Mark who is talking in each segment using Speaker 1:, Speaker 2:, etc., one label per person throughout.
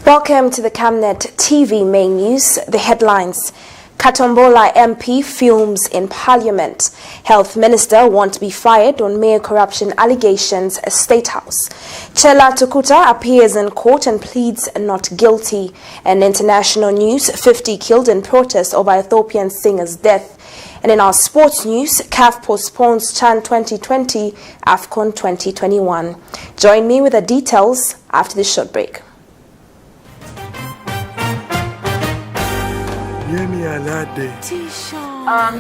Speaker 1: Welcome to the Camnet TV main news. The headlines. Katombola MP films in Parliament. Health Minister won't be fired on mayor corruption allegations at State House. Chela Tukuta appears in court and pleads not guilty. And international news, 50 killed in protest over Ethiopian singer's death. And in our sports news, CAF postpones CHAN 2020, AFCON 2021. Join me with the details after this short break.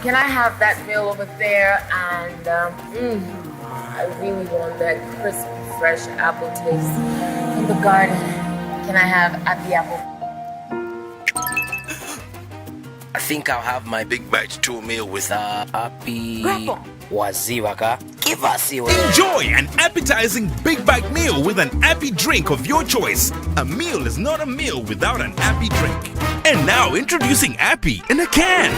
Speaker 2: Can I have that meal over there? And I really want that crisp, fresh apple taste from the garden. Can I have the apple?
Speaker 3: I think I'll have my big bite 2 meal with happy waziwaka. Give us your
Speaker 4: enjoy an appetizing big bite meal with an happy drink of your choice. A meal is not a meal without an happy drink. And now introducing Happy in a can.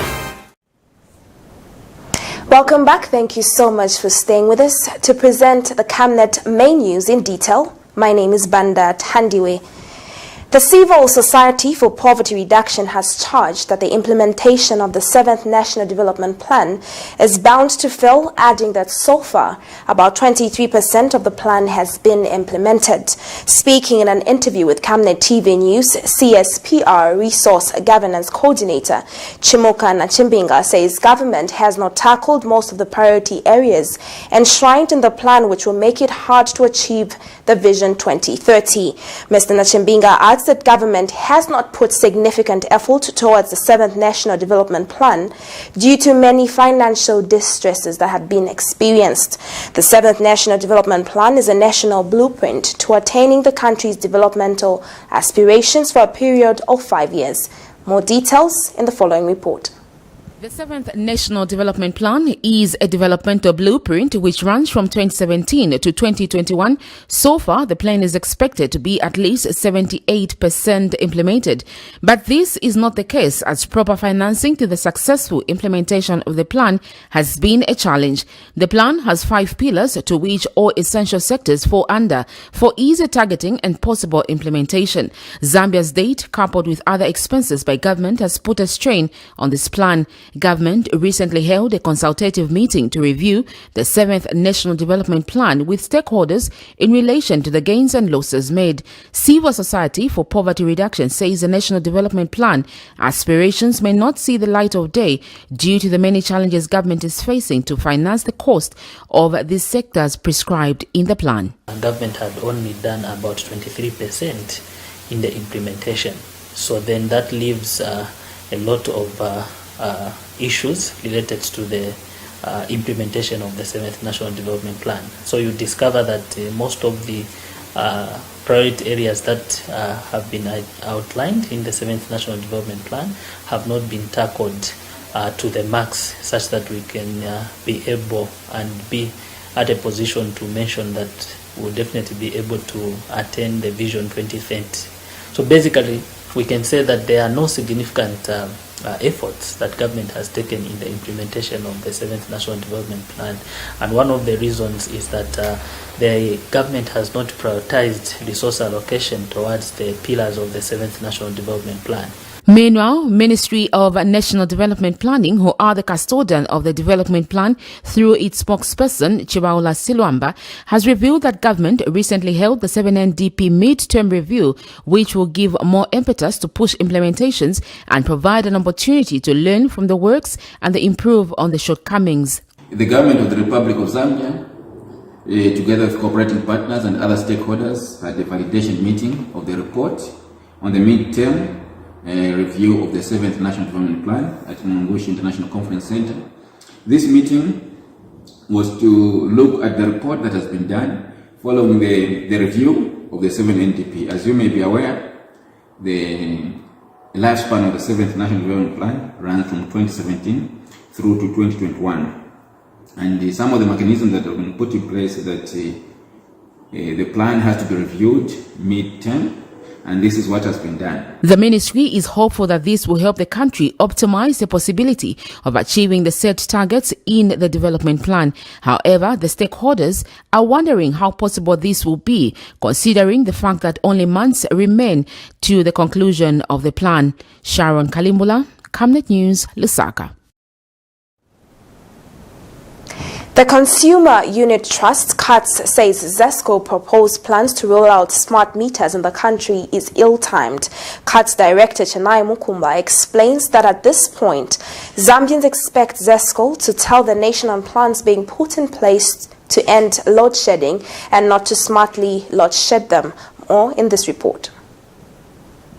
Speaker 1: Welcome back. Thank you so much for staying with us. To present the Camnet main news in detail, my name is Banda Tandiwe. The Civil Society for Poverty Reduction has charged that the implementation of the 7th National Development Plan is bound to fail, adding that so far, about 23% of the plan has been implemented. Speaking in an interview with Camnet TV News, CSPR Resource Governance Coordinator Chimoka Nachimbinga says government has not tackled most of the priority areas enshrined in the plan, which will make it hard to achieve the Vision 2030. Mr. Nachimbinga adds that government has not put significant effort towards the 7th National Development Plan due to many financial distresses that have been experienced. The 7th National Development Plan is a national blueprint to attaining the country's developmental aspirations for a period of 5 years. More details in the following report.
Speaker 5: The 7th National Development Plan is a developmental blueprint which runs from 2017 to 2021. So far, the plan is expected to be at least 78% implemented. But this is not the case, as proper financing to the successful implementation of the plan has been a challenge. The plan has 5 pillars to which all essential sectors fall under for easy targeting and possible implementation. Zambia's debt, coupled with other expenses by government, has put a strain on this plan. Government recently held a consultative meeting to review the 7th National Development Plan with stakeholders in relation to the gains and losses made. Civil Society for Poverty Reduction says the National Development Plan aspirations may not see the light of day due to the many challenges government is facing to finance the cost of these sectors prescribed in the plan.
Speaker 6: Government had only done about 23% in the implementation. So then that leaves a lot of issues related to the implementation of the 7th National Development Plan. So you discover that most of the priority areas that have been outlined in the 7th National Development Plan have not been tackled to the max, such that we can be able and be at a position to mention that we'll definitely be able to attain the Vision 2030. So basically, we can say that there are no significant efforts that government has taken in the implementation of the 7th National Development Plan, and one of the reasons is that the government has not prioritized resource allocation towards the pillars of the 7th National Development Plan.
Speaker 5: Meanwhile, Ministry of National Development Planning, who are the custodian of the development plan through its spokesperson, Chibaula Silwamba, has revealed that government recently held the 7NDP mid-term review, which will give more impetus to push implementations and provide an opportunity to learn from the works and to improve on the shortcomings.
Speaker 7: The government of the Republic of Zambia, together with cooperating partners and other stakeholders, had a validation meeting of the report on the mid-term review of the 7th National Development Plan at Mungushi International Conference Center. This meeting was to look at the report that has been done following the review of the 7NDP. As you may be aware, the lifespan of the 7th National Development Plan ran from 2017 through to 2021. And some of the mechanisms that have been put in place is that the plan has to be reviewed mid-term, and this is what has been done.
Speaker 5: The ministry is hopeful that this will help the country optimize the possibility of achieving the set targets in the development plan. However, the stakeholders are wondering how possible this will be, considering the fact that only months remain to the conclusion of the plan. Sharon Kalimbula, Camnet News, Lusaka.
Speaker 1: The Consumer Unit Trust CUTS says ZESCO proposed plans to roll out smart meters in the country is ill-timed. CUTS Director Chennai Mukumba explains that at this point, Zambians expect ZESCO to tell the nation on plans being put in place to end load shedding and not to smartly load shed them. More in this report.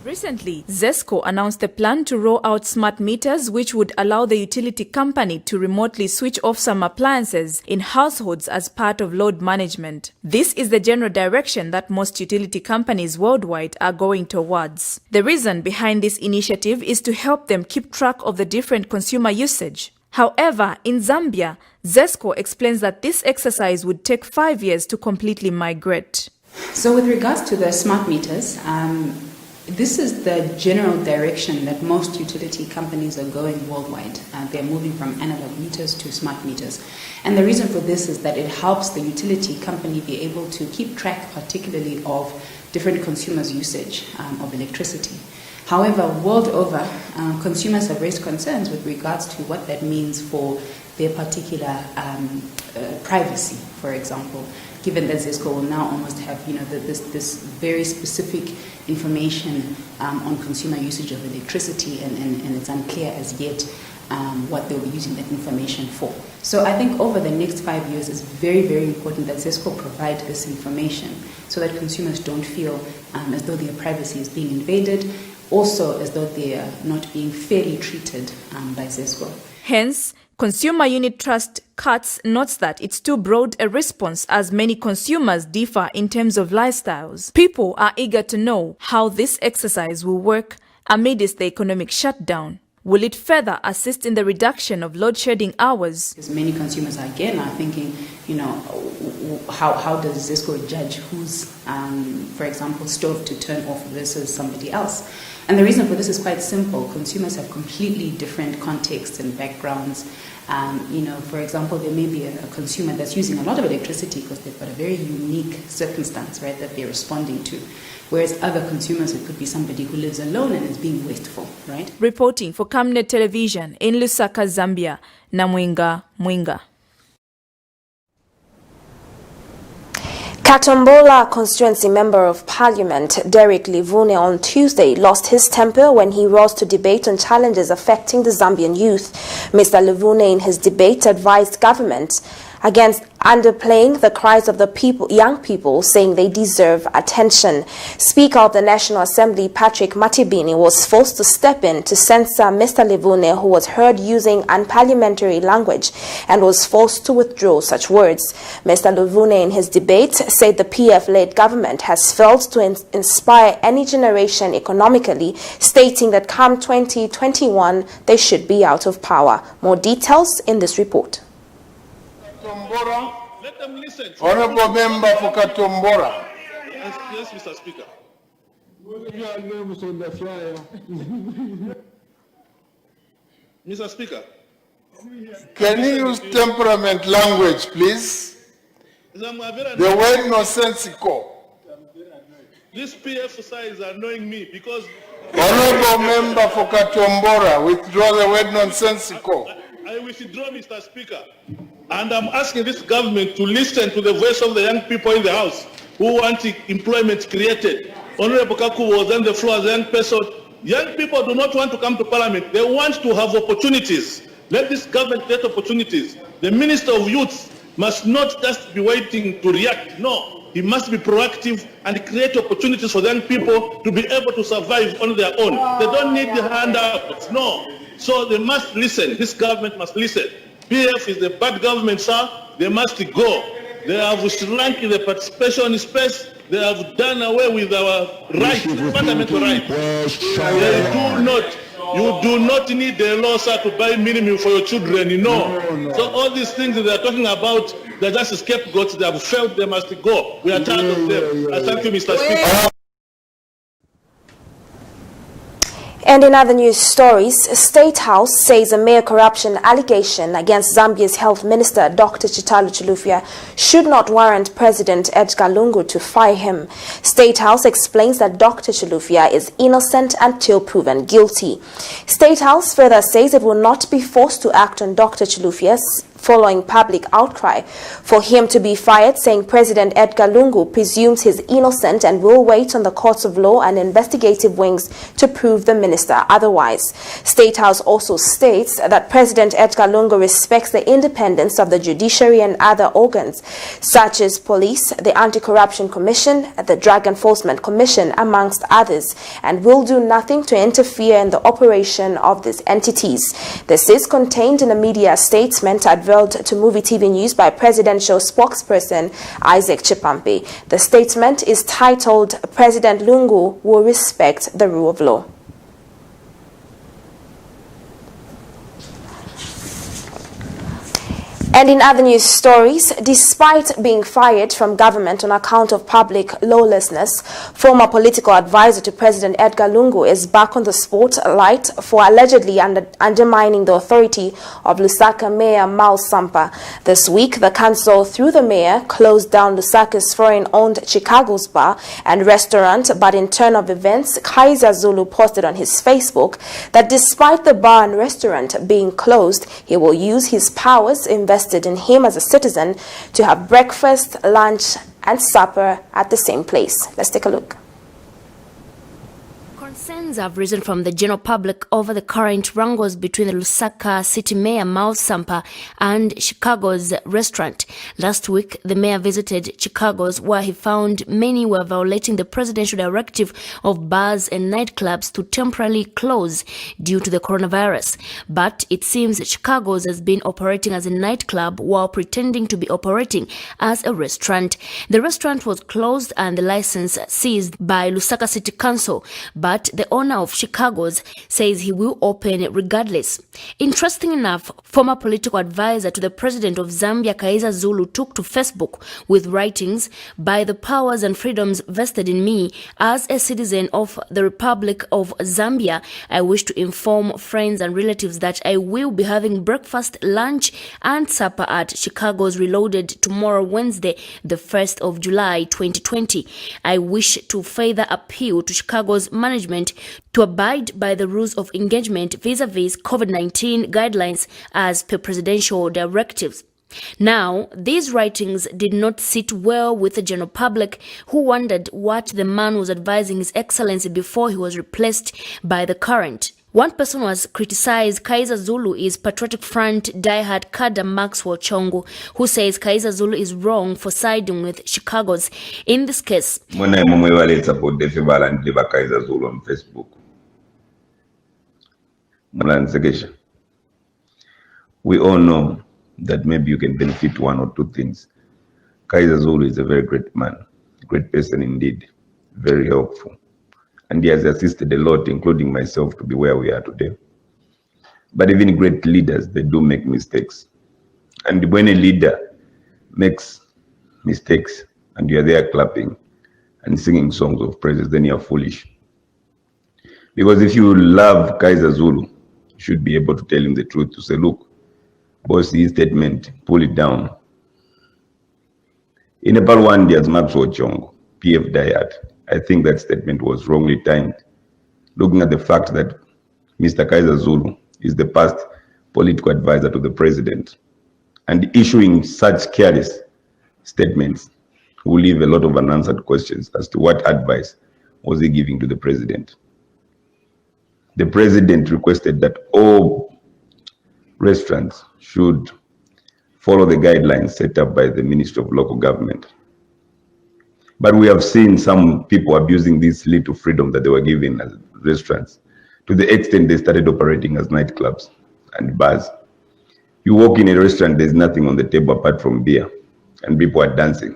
Speaker 8: Recently, ZESCO announced a plan to roll out smart meters which would allow the utility company to remotely switch off some appliances in households as part of load management. This is the general direction that most utility companies worldwide are going towards. The reason behind this initiative is to help them keep track of the different consumer usage. However, in Zambia, ZESCO explains that this exercise would take 5 years to completely migrate.
Speaker 9: So with regards to the smart meters, this is the general direction that most utility companies are going worldwide. They're moving from analog meters to smart meters. And the reason for this is that it helps the utility company be able to keep track particularly of different consumers' usage of electricity. However, world over, consumers have raised concerns with regards to what that means for their particular privacy, for example, given that ZESCO will now almost have this very specific information on consumer usage of electricity, and it's unclear as yet what they'll be using that information for. So I think over the next 5 years, it's very, very important that ZESCO provide this information so that consumers don't feel as though their privacy is being invaded, also as though they are not being fairly treated by ZESCO.
Speaker 8: Hence, Consumer Unit Trust CUTS notes that it's too broad a response as many consumers differ in terms of lifestyles. People are eager to know how this exercise will work amidst the economic shutdown. Will it further assist in the reduction of load shedding hours?
Speaker 9: Because many consumers again are thinking, how does ZESCO judge whose, for example, stove to turn off versus somebody else? And the reason for this is quite simple. Consumers have completely different contexts and backgrounds. For example, there may be a consumer that's using a lot of electricity because they've got a very unique circumstance, right, that they're responding to. Whereas other consumers, it could be somebody who lives alone and is being wasteful, right?
Speaker 8: Reporting for Camnet Television in Lusaka, Zambia, Namwinga Mwinga.
Speaker 1: Katombola constituency member of parliament Derek Livune on Tuesday lost his temper when he rose to debate on challenges affecting the Zambian youth. Mr. Livune in his debate advised government against underplaying the cries of the young people, saying they deserve attention. Speaker of the National Assembly Patrick Matibini was forced to step in to censor Mr. Livune, who was heard using unparliamentary language and was forced to withdraw such words. Mr. Livune in his debate said the PF-led government has failed to inspire any generation economically, stating that come 2021 they should be out of power. More details in this report.
Speaker 10: Let them listen. Honorable member for Katombora. Yes, Mr. Speaker. Mr. Speaker. Can you use temperament language, please? The word nonsensical. This PF side is annoying me because... Honorable member for Katombora, withdraw the word nonsensical. I withdraw, Mr. Speaker. And I'm asking this government to listen to the voice of the young people in the House who want employment created. Honorable Kaku was on the floor as a young person. Young people do not want to come to Parliament. They want to have opportunities. Let this government create opportunities. The Minister of Youth must not just be waiting to react. No, he must be proactive and create opportunities for the young people to be able to survive on their own. They don't need the handouts. No. So they must listen. This government must listen. PF is the bad government, sir. They must go. They have shrunk in the participation space. They have done away with our rights, fundamental rights. You do not need the law, sir, to buy minimum for your children, No. So all these things that they are talking about, they're just scapegoats. They have failed. They must go. We are tired of them. I thank you, Mr. Speaker.
Speaker 1: And in other news stories, State House says a mere corruption allegation against Zambia's Health Minister Dr. Chitalo Chilufya should not warrant President Edgar Lungu to fire him. State House explains that Dr. Chilufya is innocent until proven guilty. State House further says it will not be forced to act on Dr. Chilufya's following public outcry for him to be fired, saying President Edgar Lungu presumes he's innocent and will wait on the courts of law and investigative wings to prove the minister otherwise. State House also states that President Edgar Lungu respects the independence of the judiciary and other organs, such as police, the Anti-Corruption Commission, the Drug Enforcement Commission, amongst others, and will do nothing to interfere in the operation of these entities. This is contained in a media statement unveiled to Movie TV News by presidential spokesperson Isaac Chipampi. The statement is titled, "President Lungu will respect the rule of law." And in other news stories, despite being fired from government on account of public lawlessness, former political advisor to President Edgar Lungu is back on the spotlight for allegedly undermining the authority of Lusaka Mayor Mal Sampa. This week, the council, through the mayor, closed down Lusaka's foreign-owned Chicago's bar and restaurant, but in turn of events, Kaiser Zulu posted on his Facebook that despite the bar and restaurant being closed, he will use his powers invested in him as a citizen to have breakfast, lunch and supper at the same place. Let's take a look.
Speaker 11: Concerns have risen from the general public over the current wrangles between the Lusaka city mayor Mal Sampa and Chicago's restaurant. Last week, the mayor visited Chicago's, where he found many were violating the presidential directive of bars and nightclubs to temporarily close due to the coronavirus. But it seems Chicago's has been operating as a nightclub while pretending to be operating as a restaurant. The restaurant was closed and the license seized by Lusaka City Council, but the owner of Chicago's says he will open regardless. Interesting enough, former political advisor to the president of Zambia, Kaiser Zulu, took to Facebook with writings, "By the powers and freedoms vested in me as a citizen of the Republic of Zambia, I wish to inform friends and relatives that I will be having breakfast, lunch and supper at Chicago's Reloaded tomorrow, Wednesday, the 1st of July 2020. I wish to further appeal to Chicago's management to abide by the rules of engagement vis-a-vis COVID-19 guidelines as per presidential directives." Now, these writings did not sit well with the general public, who wondered what the man was advising His Excellency before he was replaced by the current. One person was criticized Kaiser Zulu is Patriotic Front diehard Kada Maxwell Chongo, who says Kaiser Zulu is wrong for siding with Chicago's. In this case,
Speaker 12: when I support the festival and leave Kaiser Zulu on Facebook, we all know that maybe you can benefit one or two things. Kaiser Zulu is a very great man, great person indeed, very helpful. And he has assisted a lot, including myself, to be where we are today. But even great leaders, they do make mistakes. And when a leader makes mistakes and you are there clapping and singing songs of praises, then you are foolish. Because if you love Kaiser Zulu, you should be able to tell him the truth, to say, look, boss, his statement, pull it down. In Nepal, one day, as Maxwell Chongo, PF died. I think that statement was wrongly timed, looking at the fact that Mr. Kaiser Zulu is the past political advisor to the president, and issuing such careless statements will leave a lot of unanswered questions as to what advice was he giving to the president. The president requested that all restaurants should follow the guidelines set up by the Ministry of Local Government. But we have seen some people abusing this little freedom that they were given as restaurants, to the extent they started operating as nightclubs and bars. You walk in a restaurant, there's nothing on the table apart from beer, and people are dancing.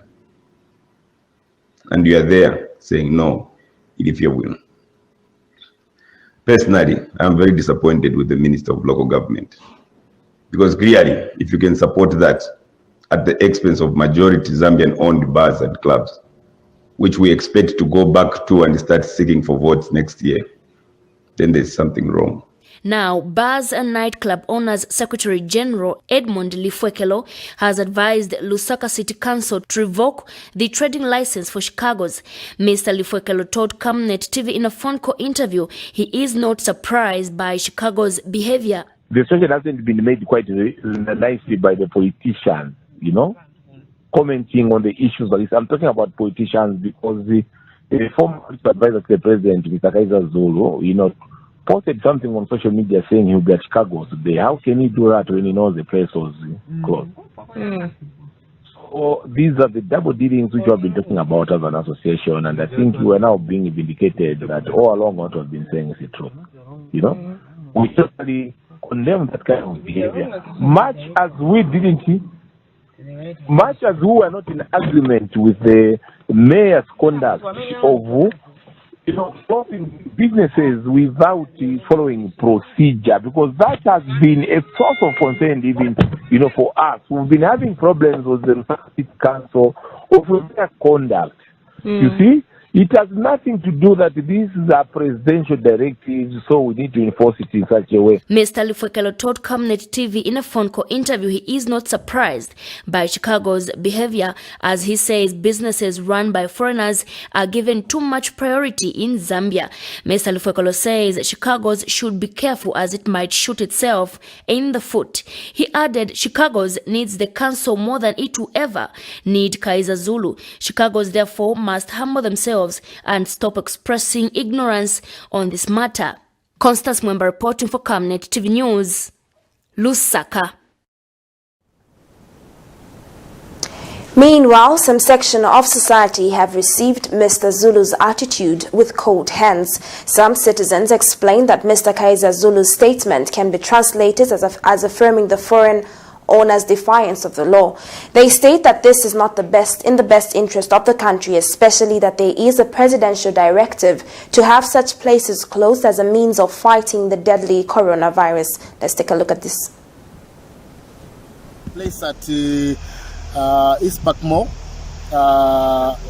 Speaker 12: And you are there saying, no, if you will. Personally, I'm very disappointed with the Minister of Local Government, because clearly, if you can support that at the expense of majority Zambian-owned bars and clubs, which we expect to go back to and start seeking for votes next year, then there's something wrong.
Speaker 11: Now, Bars and Nightclub Owners Secretary General Edmond Lifwekelo has advised Lusaka City Council to revoke the trading license for Chicago's. Mr. Lifwekelo told Camnet TV in a phone call interview he is not surprised by Chicago's behavior.
Speaker 13: The situation hasn't been made quite nicely by the politicians, commenting on the issues like this. I'm talking about politicians because the former advisor to the president, Mr. Kaiser Zulu, posted something on social media saying he'll be at Chicago today. How can he do that when he knows the place was closed? So these are the double dealings which we have been talking about as an association, and I think we are now being vindicated that all along what we've been saying is the truth. We totally condemn that kind of behavior. Much as we were not in agreement with the mayor's conduct of closing businesses without following procedure, because that has been a source of concern even, for us. We've been having problems with the city council over their conduct. You see, it has nothing to do that this is a presidential directive, so we need to enforce it in such a way.
Speaker 11: Mr. Lifwekelo told Camnet TV in a phone call interview he is not surprised by Chicago's behavior, as he says businesses run by foreigners are given too much priority in Zambia. Mr. Lifwekelo says Chicago's should be careful as it might shoot itself in the foot. He added Chicago's needs the council more than it will ever need Kaiser Zulu. Chicago's therefore must humble themselves and stop expressing ignorance on this matter. Constance Mwemba reporting for Camnet TV News, Lusaka.
Speaker 1: Meanwhile, some section of society have received Mr. Zulu's attitude with cold hands. Some citizens explain that Mr. Kaiser Zulu's statement can be translated as affirming the foreign owner's defiance of the law. They state that this is not in the best interest of the country, especially that there is a presidential directive to have such places closed as a means of fighting the deadly coronavirus. Let's take a look at this.
Speaker 14: Place at East Parkmore,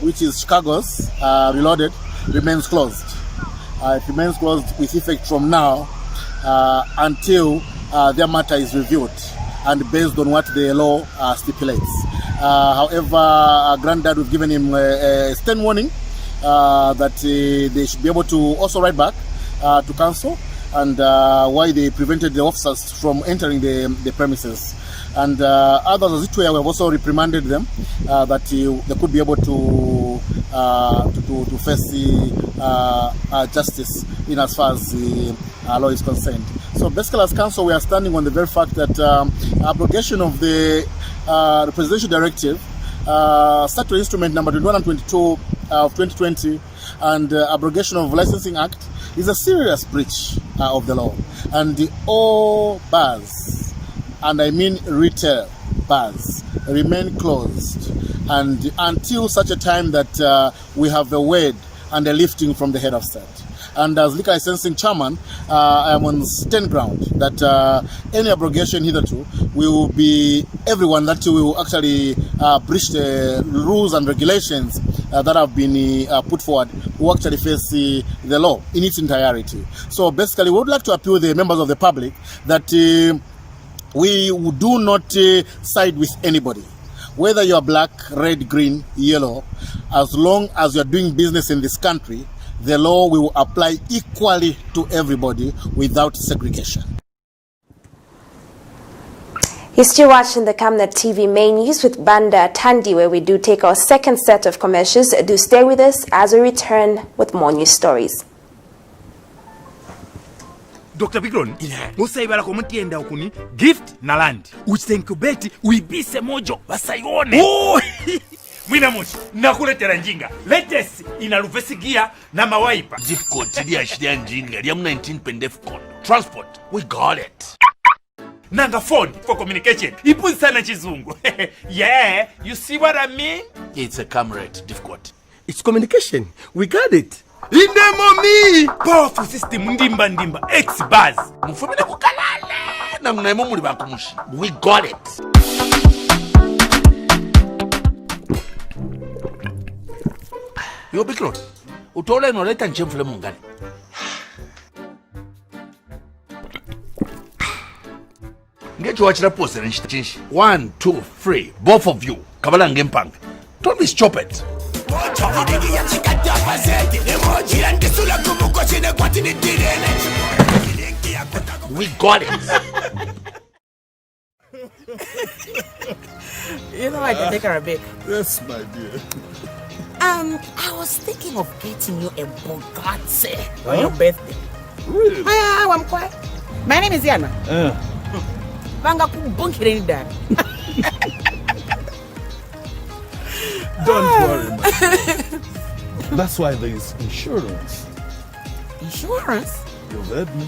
Speaker 14: which is Chicago's, Reloaded, remains closed. It remains closed with effect from now until their matter is reviewed and based on what the law stipulates. However, Granddad was given him a stern warning that they should be able to also write back to council and why they prevented the officers from entering the premises. And others, as it were, we have also reprimanded them that they could be able to face justice in as far as the law is concerned. So basically, as council, we are standing on the very fact that abrogation of the presidential directive, statutory instrument number 21 and 22 of 2020, and abrogation of Licensing Act is a serious breach of the law. And all bars, and I mean retail bars, remain closed, and until such a time that we have a word and a lifting from the head of state. And as liquor licensing chairman, I am on stand ground that any abrogation hitherto will be everyone that will actually breach the rules and regulations that have been put forward who actually face the law in its entirety. So basically, we would like to appeal the members of the public that we do not side with anybody. Whether you are black, red, green, yellow, as long as you are doing business in this country, the law will apply equally to everybody without segregation.
Speaker 1: You're still watching the Camnet TV main news with Banda Tandi, where we do take our second set of commercials. Do stay with us as we return with more news stories.
Speaker 15: Dr. Bigron, musaibala komutienda okuni gift na land. Uchitenkubeti uibise mojo basayone. Oh! Mwina moshi, nakuletera njinga. Latest inaluvesigia na mawaipa.
Speaker 16: Gift code chidi ya shidia njinga. Liam 19 pendef kondo. Transport, we got it.
Speaker 15: Nanga phone for communication. Ipunzi sana chizungu. Yeah, you see what I mean?
Speaker 16: It's a camera difficult.
Speaker 17: It's communication. We got it.
Speaker 15: Inemomi! Powerful system ndimba X-Buzz.
Speaker 16: Mufumine kukalale. Na mnaimo muli bakumushi. We got it. Yo Bikron, utole inoleta nchemfule mungani. ngechiwachira pose chinshi 1 2 3 both of you kabala ngempanga don't be stupid. We got it.
Speaker 18: You know I can take her a bit.
Speaker 10: Yes, my dear.
Speaker 18: I was thinking of getting you a Bugatti on your birthday.
Speaker 10: Really?
Speaker 18: I'm quiet. My name is Yana. Banga kubunkire ni dad.
Speaker 10: Don't worry, man. That's why there is insurance.
Speaker 18: Insurance?
Speaker 10: You've heard me.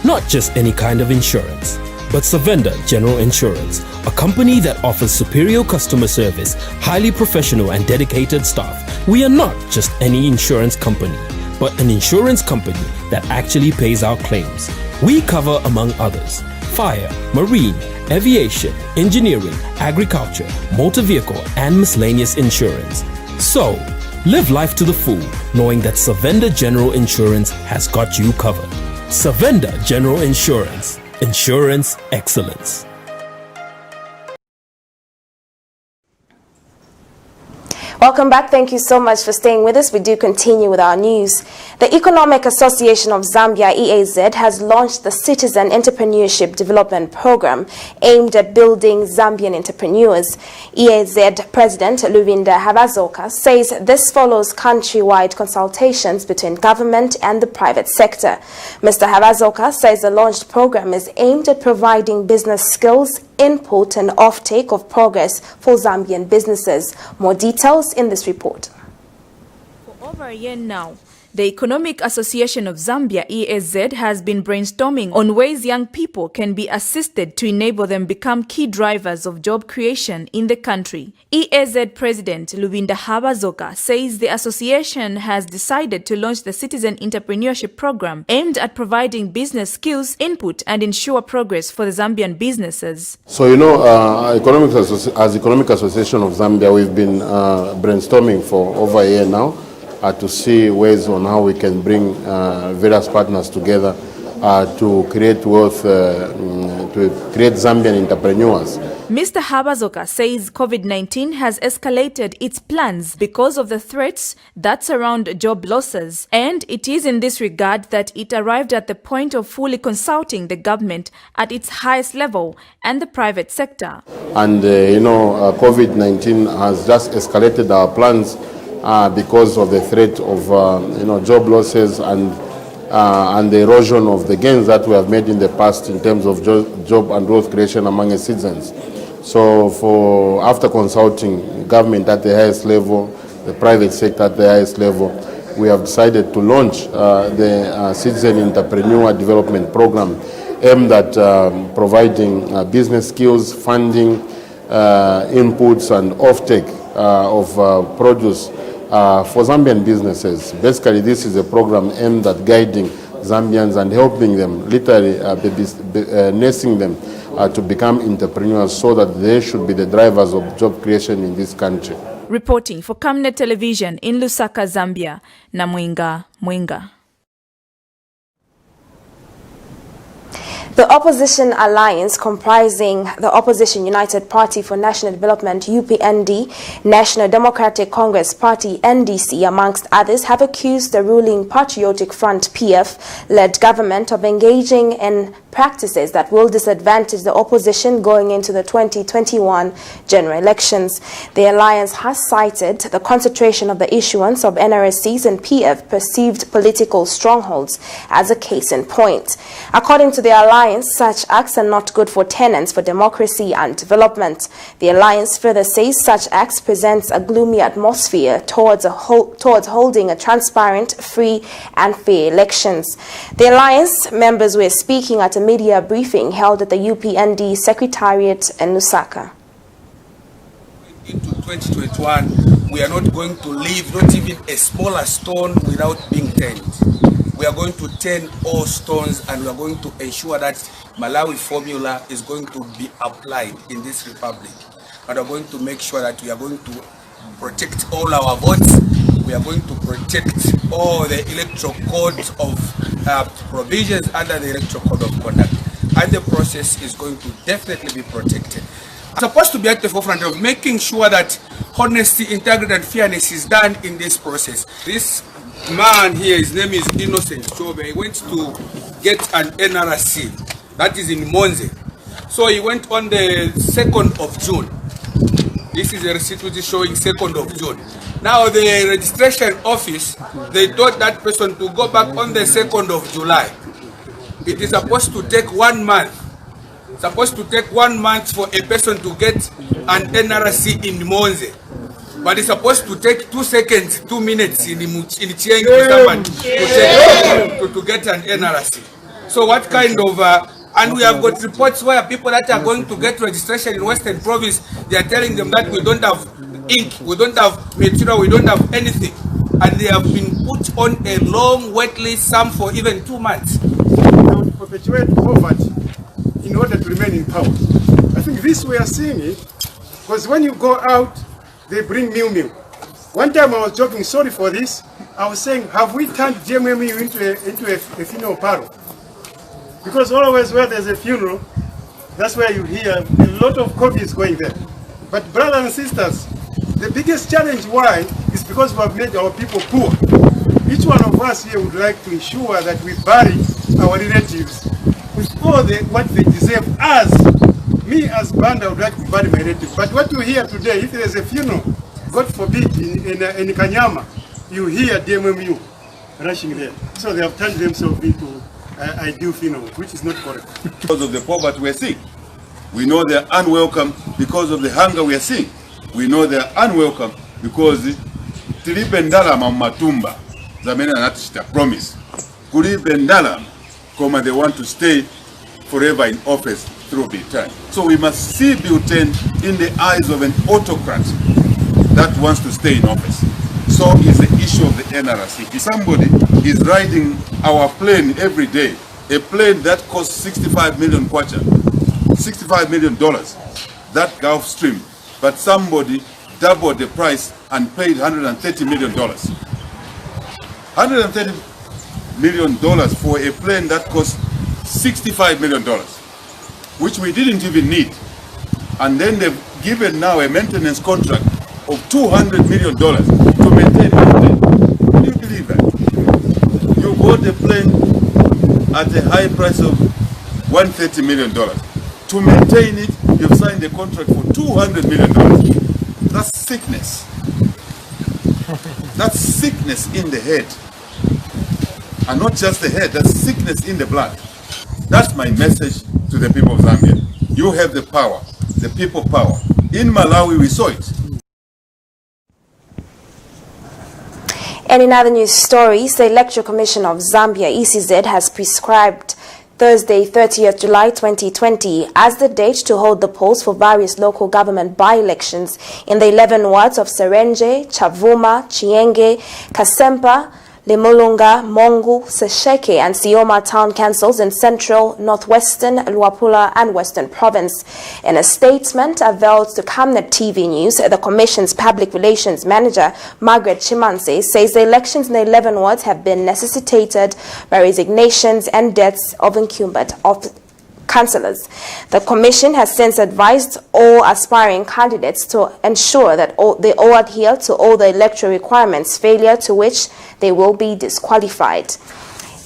Speaker 19: Not just any kind of insurance, but Savenda General Insurance, a company that offers superior customer service, highly professional and dedicated staff. We are not just any insurance company, but an insurance company that actually pays our claims. We cover, among others, fire, marine, aviation, engineering, agriculture, motor vehicle, and miscellaneous insurance. So, live life to the full, knowing that Savenda General Insurance has got you covered. Savenda General Insurance. Insurance excellence.
Speaker 1: Welcome back. Thank you so much for staying with us. We do continue with our news. The Economic Association of Zambia, EAZ, has launched the Citizen Entrepreneurship Development Program aimed at building Zambian entrepreneurs. EAZ President Luvinda Havazoka says this follows countrywide consultations between government and the private sector. Mr. Havazoka says the launched program is aimed at providing business skills, input and offtake of progress for Zambian businesses. More details in this report.
Speaker 8: For over a year now, the Economic Association of Zambia, EAZ, has been brainstorming on ways young people can be assisted to enable them become key drivers of job creation in the country. EAZ President Luvinda Havazoka says the association has decided to launch the Citizen Entrepreneurship Program aimed at providing business skills, input and ensure progress for the Zambian businesses.
Speaker 14: So, you know, as Economic Association of Zambia, we've been brainstorming for over a year now. To see ways on how we can bring various partners together to create wealth, to create Zambian entrepreneurs.
Speaker 8: Mr. Havazoka says COVID-19 has escalated its plans because of the threats that surround job losses, and it is in this regard that it arrived at the point of fully consulting the government at its highest level and the private sector.
Speaker 14: And, you know, COVID-19 has just escalated our plans because of the threat of you know, job losses and the erosion of the gains that we have made in the past in terms of job and growth creation among the citizens. So after consulting government at the highest level, the private sector at the highest level, we have decided to launch the Citizen Entrepreneur Development Program aimed at providing business skills, funding, inputs and offtake of produce for Zambian businesses. Basically, this is a program aimed at guiding Zambians and helping them, literally nursing them to become entrepreneurs so that they should be the drivers of job creation in this country.
Speaker 8: Reporting for Camnet Television in Lusaka, Zambia, Namwinga Mwinga.
Speaker 1: The opposition alliance comprising the Opposition United Party for National Development UPND, National Democratic Congress Party NDC amongst others have accused the ruling Patriotic Front PF-led government of engaging in practices that will disadvantage the opposition going into the 2021 general elections. The alliance has cited the concentration of the issuance of NRSCs and PF perceived political strongholds as a case in point. According to the alliance, such acts are not good for tenants for democracy and development. The alliance further says such acts presents a gloomy atmosphere towards holding a transparent, free and fair elections. The alliance members were speaking at a media briefing held at the UPND Secretariat in Lusaka.
Speaker 20: Into 2021, we are not going to leave not even a smaller stone without being turned. We are going to turn all stones and we are going to ensure that Malawi formula is going to be applied in this republic. And we are going to make sure that we are going to protect all our votes. We are going to protect all the electoral codes of provisions under the electoral code of conduct. and the process is going to definitely be protected. I'm supposed to be at the forefront of making sure that honesty, integrity, and fairness is done in this process. This man here, his name is Innocent Chobe. He went to get an NRC, that is in Monze. So he went on the 2nd of June. This is a receipt which is showing 2nd of June. Now the registration office, they told that person to go back on the 2nd of July. It is supposed to take 1 month. Supposed to take 1 month for a person to get an NRC in Monze. But it's supposed to take 2 seconds, 2 minutes in Chieng for someone to get an NRC. So what kind of, and we have got reports where people that are going to get registration in Western Province, they are telling them that we don't have ink, we don't have material, we don't have anything. And they have been put on a long wait list, some for even 2 months.
Speaker 21: To perpetuate poverty in order to remain in power. I think this we are seeing it, because when you go out, they bring meal. One time I was joking, sorry for this, I was saying, have we turned GMMU into a funeral parlor? Because always where there's a funeral, that's where you hear a lot of coffee is going there. But brothers and sisters, the biggest challenge why is because we have made our people poor. Each one of us here would like to ensure that we bury our relatives with all what they deserve. Me as Banda would like to bury my relatives. But what you hear today, if there's a funeral, God forbid, in Kanyama, you hear DMMU rushing there. So they have turned themselves into ideal funeral, which is not correct.
Speaker 22: Because of the poverty we are seeing. We know they are unwelcome because of the hunger we are seeing. We know they are unwelcome because tilipe ndalama matumba zamena natishita promise. Kulipe ndalama koma they want to stay forever in office through Britain. So we must see Britain in the eyes of an autocrat that wants to stay in office. So is the issue of the NRC. If somebody is riding our plane every day, a plane that costs 65 million kwacha, $65 million, that Gulf Stream, but somebody doubled the price and paid $130 million. $130 million for a plane that costs $65 million, which we didn't even need. And then they've given now a maintenance contract of $200 million to maintain the plane. Can you believe that? You bought a plane at a high price of $130 million. To maintain it, you've signed a contract for $200 million. That's sickness. That's sickness in the head. And not just the head, that's sickness in the blood. That's my message to the people of Zambia. You have the power, the people power. In Malawi, we saw it.
Speaker 1: And in other news stories, the Electoral Commission of Zambia, ECZ, has prescribed Thursday, 30th July 2020 as the date to hold the polls for various local government by-elections in the 11 wards of Serenje, Chavuma, Chienge, Kasempa, Limulunga, Mongu, Sesheke and Sioma town councils in central, northwestern, Luapula and western province. In a statement availed to Camnet TV News, the Commission's public relations manager, Margaret Chimanse, says the elections in the 11 wards have been necessitated by resignations and deaths of incumbent councillors. The Commission has since advised all aspiring candidates to ensure that they all adhere to all the electoral requirements, failure to which they will be disqualified.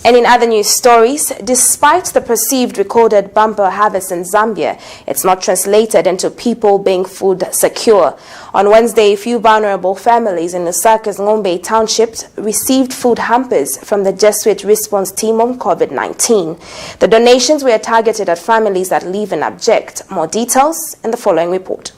Speaker 1: And in other news stories, despite the perceived recorded bumper harvest in Zambia, it's not translated into people being food secure. On Wednesday, a few vulnerable families in Lusaka's Ngombe Township received food hampers from the Jesuit response team on COVID-19. The donations were targeted at families that live in abject. More details in the following report.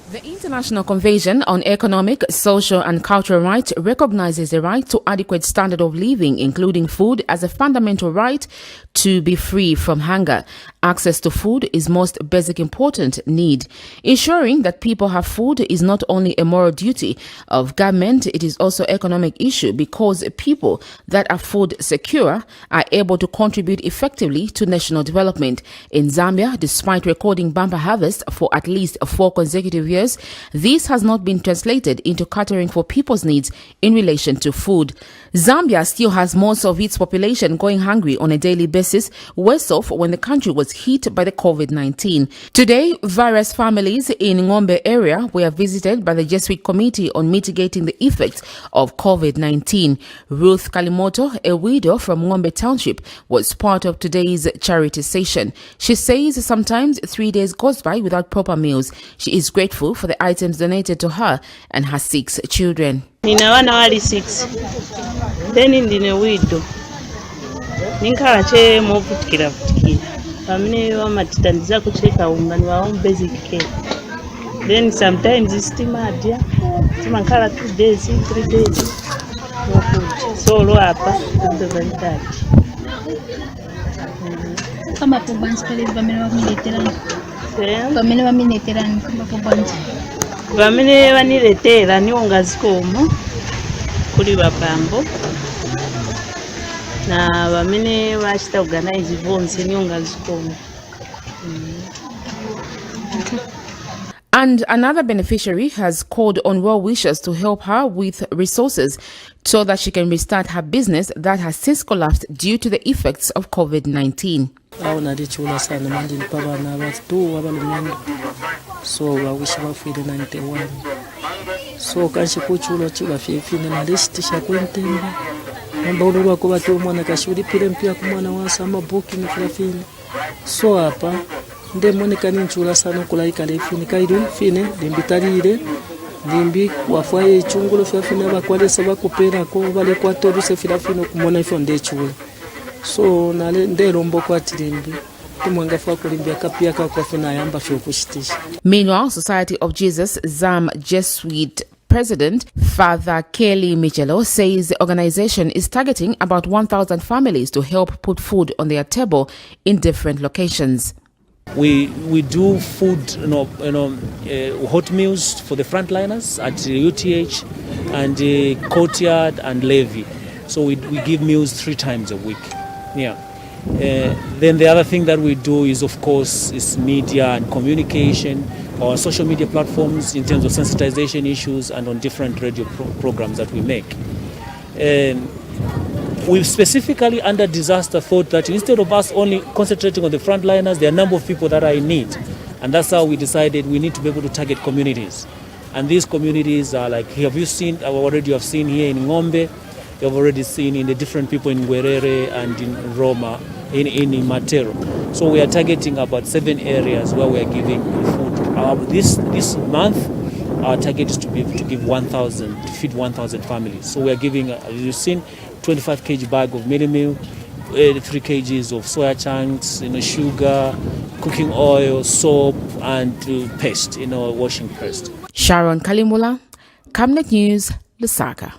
Speaker 5: The International Convention on Economic, Social and Cultural Rights recognizes the right to adequate standard of living, including food, as a fundamental right to be free from hunger. Access to food is most basic important need. Ensuring that people have food is not only a moral duty of government, it is also an economic issue because people that are food secure are able to contribute effectively to national development. In Zambia, despite recording bumper harvest for at least 4 consecutive years, this has not been translated into catering for people's needs in relation to food. Zambia still has most of its population going hungry on a daily basis, worse off when the country was hit by the COVID-19. Today, various families in Ngombe area were visited by the Jesuit Committee on mitigating the effects of COVID-19. Ruth Kalimoto, a widow from Ngombe Township, was part of today's charity session. She says sometimes 3 days goes by without proper meals. She is grateful for the items donated to her and her 6 children.
Speaker 2: Nina wana wali 6. Then ndine widow. Ninkala che movutikira vutikira. Pamene wamatitandiza kucheka ungani wa home basic care. Then sometimes stimadia. Timankala 2 days, 3 days. So lo hapa ndo vanitaji.
Speaker 3: Kama pobanzi pale vamene vamileterani. Vamene vamileterani kama pobanzi.
Speaker 2: Vamene vaniletera ni ungazikomo kuli vapambo na vamene vachita organize vonse ni ungazikomo.
Speaker 5: And another beneficiary has called on well-wishers to help her with resources so that she can restart her business that has since collapsed due to the effects of COVID-19.
Speaker 23: So I wish I feel 91. So kanshi kuchula chiba fifine na list shakwentenda. Mbona wako watu mwana kashuri pile mpia kumwana wasa ama booking fulafine. So hapa nde mwone kaninchula sana kulaika lefine kaidu fine limbitalire limbi wafaye chungulo fulafine bakwale saba kupera ko bale kwatoru se fulafine kumona ifo nde chula. So nale nde rombo kwatirimbi.
Speaker 5: Meanwhile, Society of Jesus ZAM Jesuit President Father Kelly Michelo says the organization is targeting about 1,000 families to help put food on their table in different locations.
Speaker 23: We do food, hot meals for the frontliners at UTH and Courtyard and Levy. So we give meals 3 times a week. Yeah. Then the other thing that we do is, of course, is media and communication, or social media platforms in terms of sensitization issues and on different radio programs that we make. We've specifically under disaster thought that instead of us only concentrating on the frontliners, there are a number of people that are in need. And that's how we decided we need to be able to target communities. And these communities are like, have you seen, already you have seen here in Ngombe, you've already seen in the different people in Guerrere and in Roma, in Matero. So we are targeting about 7 areas where we are giving food. This month, our target is to give 1,000, to feed 1,000 families. So we are giving, you've seen, 25 kg bag of mini meal, 3 kgs of soya chunks, sugar, cooking oil, soap, and paste, washing paste.
Speaker 5: Sharon Kalimula, Camnet News, Lusaka.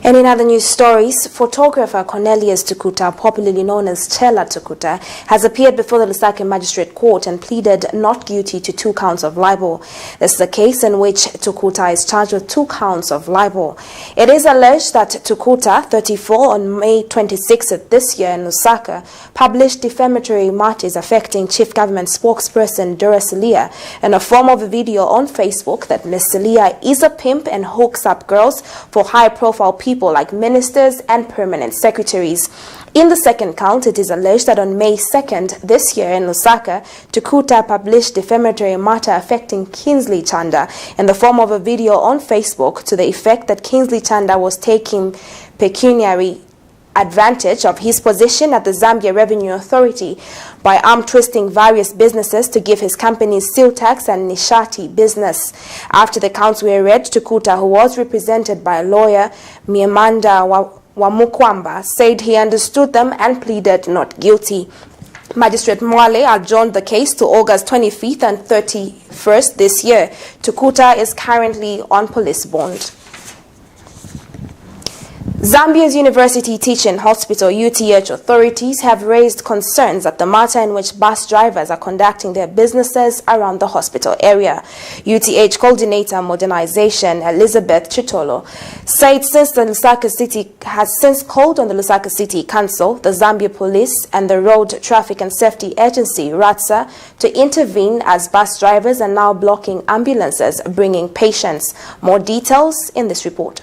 Speaker 1: And in other news stories, photographer Cornelius Tukuta, popularly known as Chela Tukuta, has appeared before the Lusaka Magistrate Court and pleaded not guilty to 2 counts of libel. This is a case in which Tukuta is charged with 2 counts of libel. It is alleged that Tukuta, 34, on May 26th of this year in Lusaka, published defamatory matters affecting Chief Government spokesperson Dora Selia in a form of a video on Facebook that Ms. Selia is a pimp and hooks up girls for high-profile people like ministers and permanent secretaries. In the second count, it is alleged that on May 2nd this year in Lusaka, Tukuta published defamatory matter affecting Kingsley Chanda in the form of a video on Facebook to the effect that Kingsley Chanda was taking pecuniary advantage of his position at the Zambia Revenue Authority by arm-twisting various businesses to give his companies seal tax and nishati business. After the counts were read, Tukuta, who was represented by lawyer Miemanda Wamukwamba, said he understood them and pleaded not guilty. Magistrate Mwale adjourned the case to August 25th and 31st this year. Tukuta is currently on police bond. Zambia's University Teaching Hospital UTH authorities have raised concerns at the manner in which bus drivers are conducting their businesses around the hospital area. UTH Coordinator Modernization Elizabeth Chitolo said since the Lusaka City has since called on the Lusaka City Council, the Zambia Police and the Road Traffic and Safety Agency RATSA to intervene as bus drivers are now blocking ambulances bringing patients. More details in this report.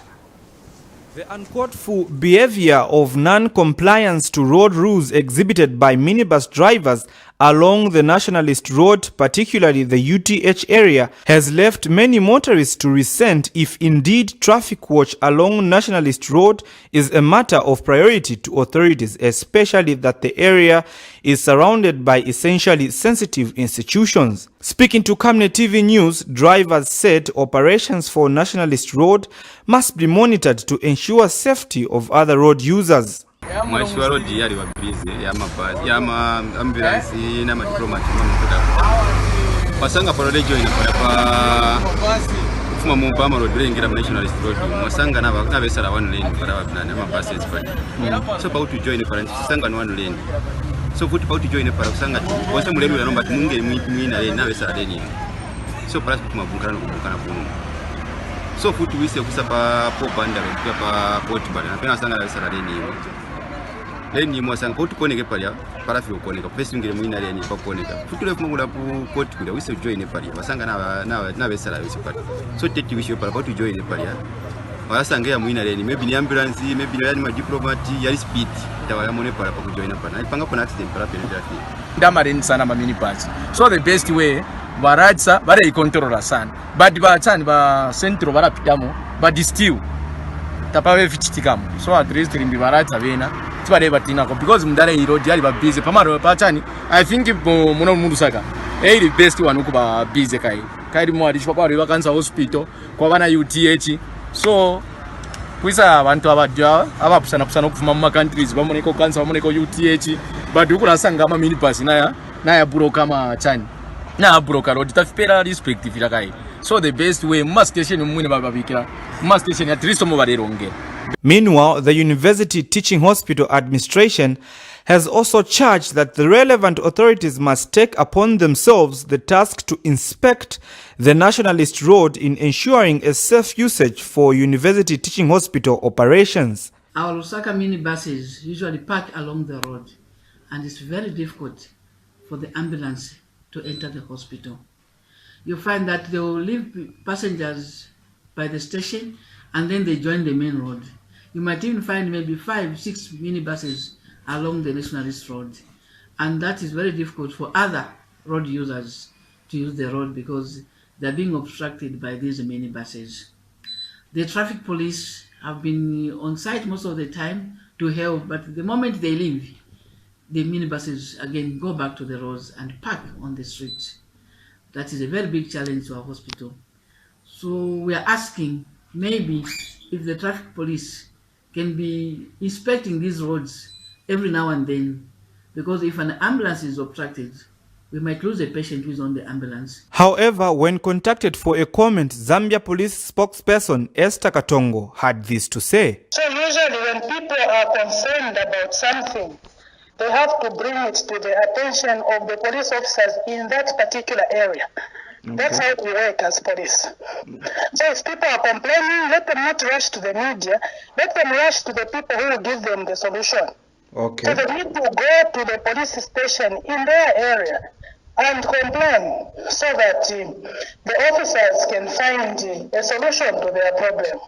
Speaker 4: The uncalled for behavior of non-compliance to road rules exhibited by minibus drivers along the Nationalist Road, particularly the UTH area, has left many motorists to resent if indeed traffic watch along Nationalist Road is a matter of priority to authorities, especially that the area is surrounded by essentially sensitive institutions. Speaking to Camnet TV News, drivers said operations for Nationalist Road must be monitored to ensure safety of other road users.
Speaker 6: Mwashwa road yali wa busy ya ambulance na diplomati wasanga parole join pa kufuma mu pama road rengira Nationalist Road wasanga na besala one lane para wabana ama buses pa so pa to join para sanga no one lane so futhi pa to join para kusanga wose mulelu nomba munge mwina lane na besala lane so para kufuma bunkana kuno so futhi wise kusapa popanda pa port bana napena sanga na besala lane leni mwasanga kuti koneke palia parafi ukoneka pesi ngire mwina leni pakoneka futule kumugula ku court kule wise join palia wasanga na besala wise palia so tete wisho para kuti join palia wasanga ya mwina leni maybe ni ambulance maybe ni ma diplomati ya speed tawala mone para ku join pana ipanga kuna accident para penetrate
Speaker 7: ndamarini sana ma mini bus so the best way baratsa bare controller sana but batsani ba centro bara pitamo but still tapawe fichitikamo so at least limbi baratsa bena because mundare road yali ba busy pamaro pachani I think muno mundu saka the best one ukuba busy kai mo adishwa kwa riwa cancer hospital kwa bana UTH so kwisa abantu abadya abapusana kufuma mu countries bamoneko cancer bamoneko UTH but ukulasanga ama minibus na broker ma chani na broker road tafipera respective kai so the best way must station mwine bababikira must station at least mo bareronge.
Speaker 4: Meanwhile, the University Teaching Hospital Administration has also charged that the relevant authorities must take upon themselves the task to inspect the Nationalist Road in ensuring a safe usage for University Teaching Hospital operations.
Speaker 24: Our Lusaka minibuses usually park along the road, and it's very difficult for the ambulance to enter the hospital. You find that they will leave passengers by the station and then they join the main road. You might even find maybe 5-6 minibuses along the Nationalist Road, and that is very difficult for other road users to use the road because they're being obstructed by these minibuses. The traffic police have been on site most of the time to help, but the moment they leave, the minibuses again go back to the roads and park on the streets. That is a very big challenge to our hospital. So we are asking maybe if the traffic police can be inspecting these roads every now and then, because if an ambulance is obstructed, we might lose a patient who is on the ambulance.
Speaker 4: However, when contacted for a comment, Zambia Police spokesperson Esther Katongo had this to say.
Speaker 25: So usually when people are concerned about something, they have to bring it to the attention of the police officers in that particular area. Okay. That's how we work as police. So if people are complaining, let them not rush to the media, let them rush to the people who will give them the solution.
Speaker 4: Okay.
Speaker 25: So they need to go to the police station in their area and complain so that the officers can find a solution to their problem.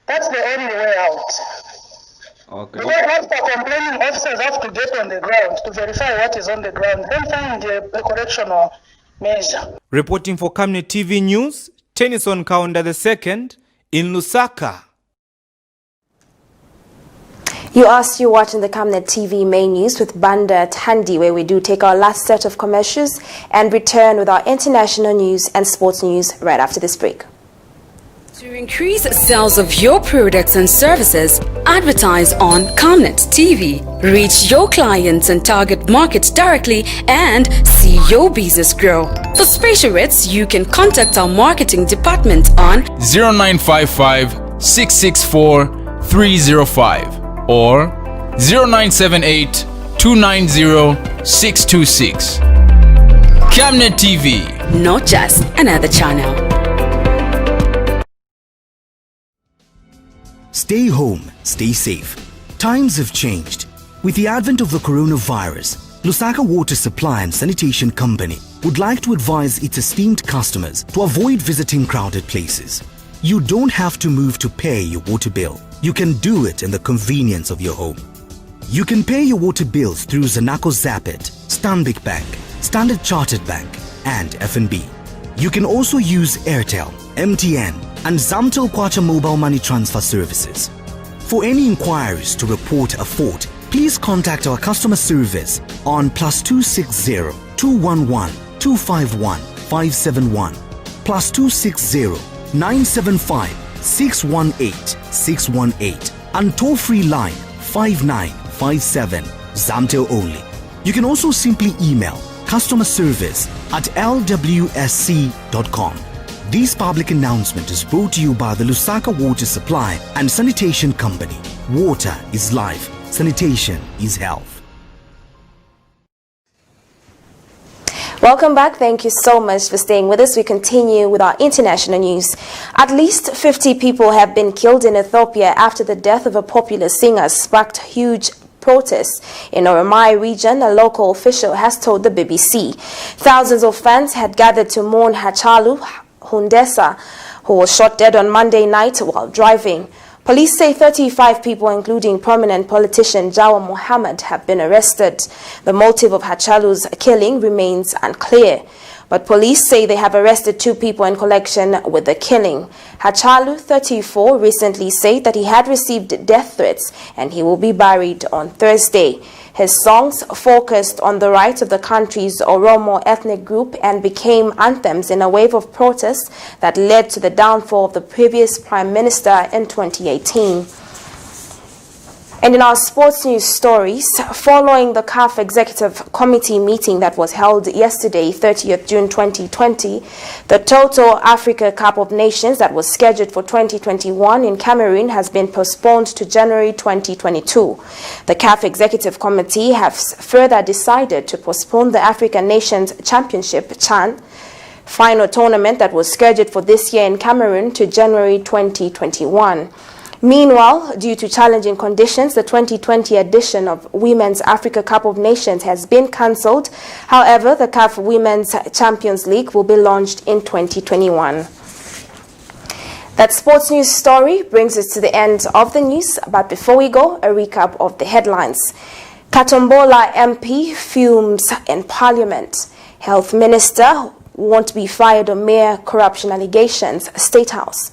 Speaker 25: That's the only way out.
Speaker 4: Okay.
Speaker 25: Because after complaining, officers have to get on the ground to verify what is on the ground, then find a correctional measure.
Speaker 4: Reporting for Camnet TV News, Tennyson Kaunda II in Lusaka.
Speaker 1: You are still watching the Camnet TV main news with Banda Tandi, where we do take our last set of commercials and return with our international news and sports news right after this break.
Speaker 26: To increase sales of your products and services, advertise on Camnet TV. Reach your clients and target markets directly and see your business grow. For special rates, you can contact our marketing department on
Speaker 27: 0955 664
Speaker 9: 305 or 0978 290 626. Camnet TV.
Speaker 26: Not just another channel.
Speaker 11: Stay home, stay safe. Times have changed. With the advent of the coronavirus, Lusaka Water Supply and Sanitation Company would like to advise its esteemed customers to avoid visiting crowded places. You don't have to move to pay your water bill. You can do it in the convenience of your home. You can pay your water bills through Zanaco Zapit, Stanbic Bank, Standard Chartered Bank, and FNB. You can also use Airtel, MTN, and Zamtel Kwacha mobile money transfer services. For any inquiries to report a fault, please contact our customer service on +260 211 251 571, +260 975 618 618, and toll-free line 5957, Zamtel only. You can also simply email customerservice@lwsc.com. This public announcement is brought to you by the Lusaka Water Supply and Sanitation Company. Water is life. Sanitation is health.
Speaker 1: Welcome back. Thank you so much for staying with us. We continue with our international news. At least 50 people have been killed in Ethiopia after the death of a popular singer sparked huge protests in Oromai region, a local official has told the BBC. Thousands of fans had gathered to mourn Hachalu Hundessa, who was shot dead on Monday night while driving. Police say 35 people, including prominent politician Jawa Mohammed, have been arrested. The motive of Hachalu's killing remains unclear, but police say they have arrested 2 people in connection with the killing. Hachalu, 34, recently said that he had received death threats and he will be buried on Thursday. His songs focused on the rights of the country's Oromo ethnic group and became anthems in a wave of protests that led to the downfall of the previous prime minister in 2018. And in our sports news stories, following the CAF Executive Committee meeting that was held yesterday, 30th June 2020, the Total Africa Cup of Nations that was scheduled for 2021 in Cameroon has been postponed to January 2022. The CAF Executive Committee has further decided to postpone the African Nations Championship (CHAN) final tournament that was scheduled for this year in Cameroon to January 2021. Meanwhile, due to challenging conditions, the 2020 edition of Women's Africa Cup of Nations has been cancelled. However, the CAF Women's Champions League will be launched in 2021. That sports news story brings us to the end of the news. But before we go, a recap of the headlines. Katombola MP fumes in Parliament. Health Minister won't be fired on mere corruption allegations, State House.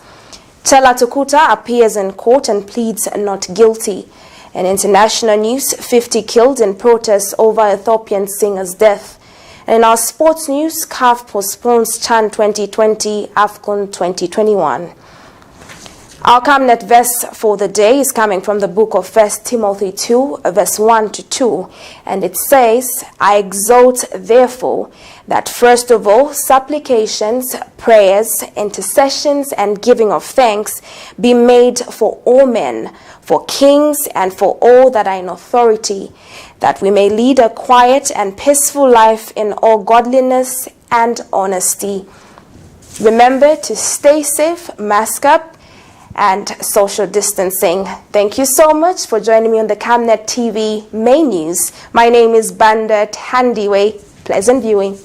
Speaker 1: Chela Tukuta appears in court and pleads not guilty. In international news, 50 killed in protests over Ethiopian singer's death. And in our sports news, CAF postpones CHAN 2020, AFCON 2021. Our Camnet verse for the day is coming from the book of 1 Timothy 2, verse 1 to 2. And it says, I exhort, therefore, that first of all, supplications, prayers, intercessions, and giving of thanks be made for all men, for kings, and for all that are in authority, that we may lead a quiet and peaceful life in all godliness and honesty. Remember to stay safe, mask up, and social distancing. Thank you so much for joining me on the Camnet TV main news. My name is Banda Tandiwe. Pleasant viewing.